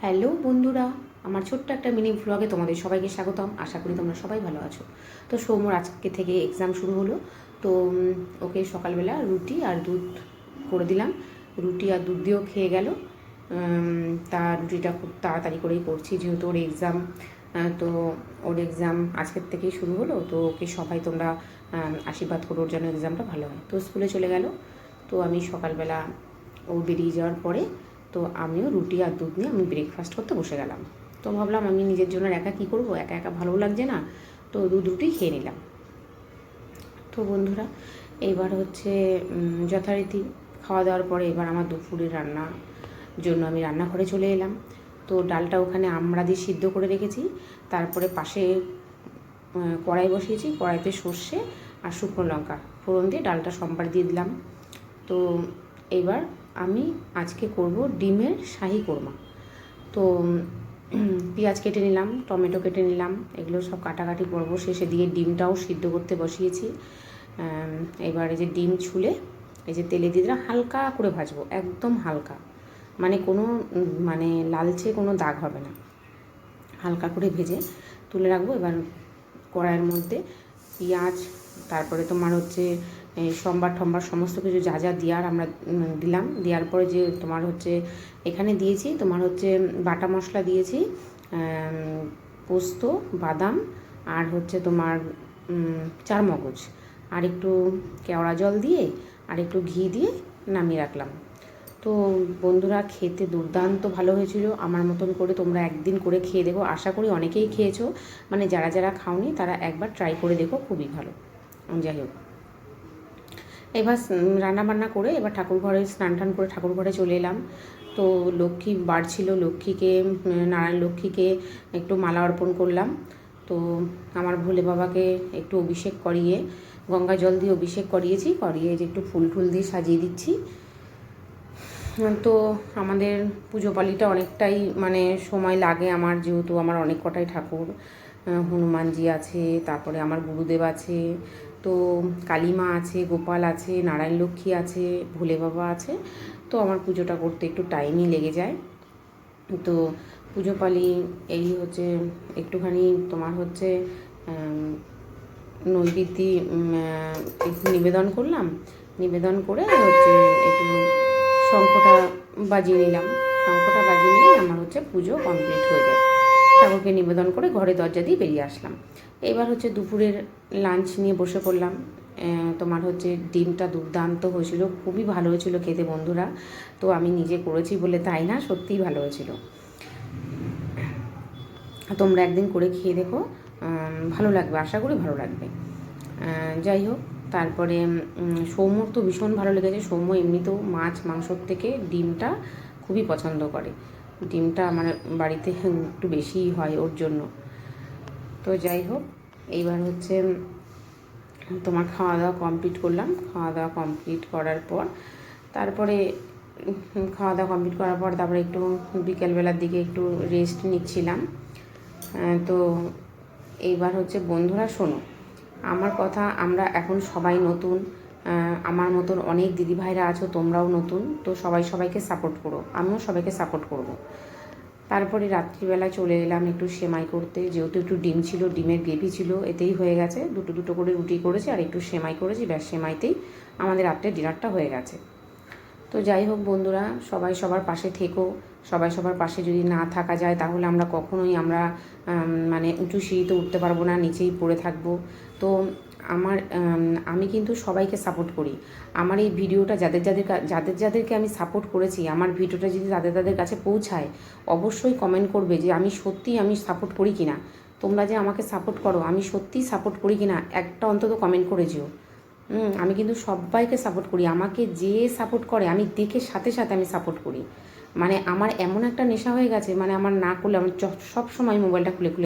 Hello বন্ধুরা, আমার ছোট্ট একটা মিনি ভ্লগে তোমাদের সবাইকে স্বাগতম। আশা করি তোমরা সবাই ভালো আছো। তো সৌম্যর আজকে থেকে এক্সাম শুরু হলো। তো ওকে সকালবেলা রুটি আর দুধ করে দিলাম। রুটি আর দুধ দিয়েও খেয়ে গেল। তা রুটিটা খুব তাড়াতাড়ি করেই করছি, যেহেতু ওর এক্সাম। তো ওর এক্সাম আজকের থেকেই শুরু হলো। তো ওকে সবাই তোমরা আশীর্বাদ করো, ওর যেন এক্সামটা ভালো হয়। তো স্কুলে চলে গেল। তো আমি সকালবেলা ও বেরিয়ে যাওয়ার পরে তো আমিও রুটি আর দুধ নিয়ে আমি ব্রেকফাস্ট করতে বসে গেলাম। তো ভাবলাম আমি নিজের জন্য একা কী করবো, একা একা ভালো লাগছে না, তো দুধ রুটি খেয়ে নিলাম। তো বন্ধুরা, এবার হচ্ছে যথারীতি খাওয়া দাওয়ার পরে এবার আমার দুপুরের রান্নার জন্য আমি রান্নাঘরে চলে এলাম। তো ডালটা ওখানে আমড়া দিয়ে সিদ্ধ করে রেখেছি। তারপরে পাশে কড়াই বসিয়েছি, কড়াইতে সর্ষে আর শুকনো লঙ্কা ফোড়ন দিয়ে ডালটা সম্বার দিয়ে দিলাম। তো এবার আমি আজকে করব ডিমের শাহি কোরমা। তো পেঁয়াজ কেটে নিলাম, টমেটো কেটে নিলাম, এগুলো সব কাটাকাটি করবো। শেষে দিয়ে ডিমটাও সিদ্ধ করতে বসিয়েছি। এবার এই যে ডিম ছুলে এই যে তেলে দিয়ে দিলাম, হালকা করে ভাজবো, একদম হালকা, মানে কোনো লালচে কোনো দাগ হবে না, হালকা করে ভেজে তুলে রাখবো। এবার কড়াইয়ের মধ্যে পেঁয়াজ, তারপরে তোমার হচ্ছে সম্বার ঠম্বার সমস্ত কিছু যা যা দেওয়ার আমরা দিলাম। দেওয়ার পরে যে তোমার হচ্ছে এখানে দিয়েছি তোমার হচ্ছে বাটা মশলা দিয়েছি, পোস্ত, বাদাম, আর হচ্ছে তোমার চারমগজ, আর একটু কেওড়া জল দিয়ে আর একটু ঘি দিয়ে নামিয়ে রাখলাম। তো বন্ধুরা, খেতে দুর্দান্ত ভালো হয়েছিল। আমার মতন করে তোমরা একদিন করে খেয়ে দেখো, আশা করি অনেকেই খেয়েছো, মানে যারা যারা খাওনি তারা একবার ট্রাই করে দেখো, খুবই ভালো। যাই হোক, এবার রান্নাবান্না করে এবার ঠাকুর ঘরে স্নান টান করে ঠাকুর ঘরে চলে এলাম। তো লক্ষ্মী বার ছিল, লক্ষ্মীকে, নারায়ণ লক্ষ্মীকে একটু মালা অর্পণ করলাম। তো আমার ভোলে বাবাকে একটু অভিষেক করিয়ে, গঙ্গা জল দিয়ে অভিষেক করিয়েছি, করিয়ে যে একটু ফুল টুল দিয়ে সাজিয়ে দিচ্ছি। তো আমাদের পুজো পালিটা অনেকটাই সময় লাগে আমার, যেহেতু আমার অনেক কটাই ঠাকুর, হনুমানজি আছে, তারপরে আমার গুরুদেব আছে, তো কালীমা আছে, গোপাল আছে, নারায়ণ লক্ষ্মী আছে, ভোলে বাবা আছে। তো আমার পুজোটা করতে একটু টাইমই লেগে যায়। তো পুজো পালি এই হচ্ছে একটুখানি তোমার হচ্ছে নৈবেদ্য একটু নিবেদন করলাম, নিবেদন করে হচ্ছে একটু শঙ্খটা বাজিয়ে নিলাম। শঙ্খটা বাজিয়ে নিলেই আমার হচ্ছে পুজো কমপ্লিট হয়ে যায়। ঠাকুরকে নিবেদন করে ঘরে দরজা দিয়ে বেরিয়ে আসলাম। এবার হচ্ছে দুপুরের লাঞ্চ নিয়ে বসে পড়লাম। তোমার হচ্ছে ডিমটা দুর্দান্ত হয়েছিল, খুবই ভালো হয়েছিল খেতে বন্ধুরা। তো আমি নিজে করেছি বলে তাই না, সত্যিই ভালো হয়েছিল। তোমরা একদিন করে খেয়ে দেখো, ভালো লাগবে, আশা করি ভালো লাগবে। যাই হোক, তারপরে সৌম্যর তো ভীষণ ভালো লেগেছে। সৌম্য এমনিতেও মাছ মাংসর থেকে ডিমটা খুবই পছন্দ করে। ডিমটা আমার বাড়িতে একটু বেশিই হয় ওর জন্য। তো যাই হোক, এইবার হচ্ছে তোমার খাওয়া দাওয়া কমপ্লিট করলাম। খাওয়া দাওয়া কমপ্লিট করার পর তারপরে তারপরে একটু বিকেলবেলার দিকে একটু রেস্ট নিচ্ছিলাম। তো এইবার হচ্ছে বন্ধুরা শোনো আমার কথা, আমরা এখন সবাই নতুন, আমার মতন অনেক দিদিভাইরা আছো, তোমরাও নতুন। তো সবাই সবাইকে সাপোর্ট করো, আমিও সবাইকে সাপোর্ট করব। তারপরে রাত্রিবেলা চলে এলাম একটু সেমাই করতে, যেহেতু একটু ডিম ছিল, ডিমের গ্রেভি ছিল, এতেই হয়ে গেছে। দুটো দুটো করে রুটি করেছি আর একটু সেমাই করেছি, ব্যাস সেমাইতেই আমাদের রাত্রে ডিনারটা হয়ে গেছে। তো যাই হোক বন্ধুরা, সবাই সবার পাশে থেকো। সবাই সবার পাশে যদি না থাকা যায় তাহলে আমরা কখনোই উঁচু সিঁড়িতে উঠতে পারবো না, নিচেই পড়ে থাকবো। তো আমি কিন্তু সবাইকে সাপোর্ট করি। আমার এই ভিডিওটা যাদেরকে আমি সাপোর্ট করেছি, আমার ভিডিওটা যদি তাদের কাছে পৌঁছায়, অবশ্যই কমেন্ট করবে যে আমি সাপোর্ট করি কি না। তোমরা যে আমাকে সাপোর্ট করো, আমি সত্যিই সাপোর্ট করি কি না, একটা অন্তত কমেন্ট করে যেও। আমি কিন্তু সবাইকে সাপোর্ট করি। আমাকে যে সাপোর্ট করে আমি দেখে সাথে সাথে আমি সাপোর্ট করি। আমার এমন একটা নেশা হয়ে গেছে, আমার না করলে আমি সব সময় মোবাইলটা খুলে খুলে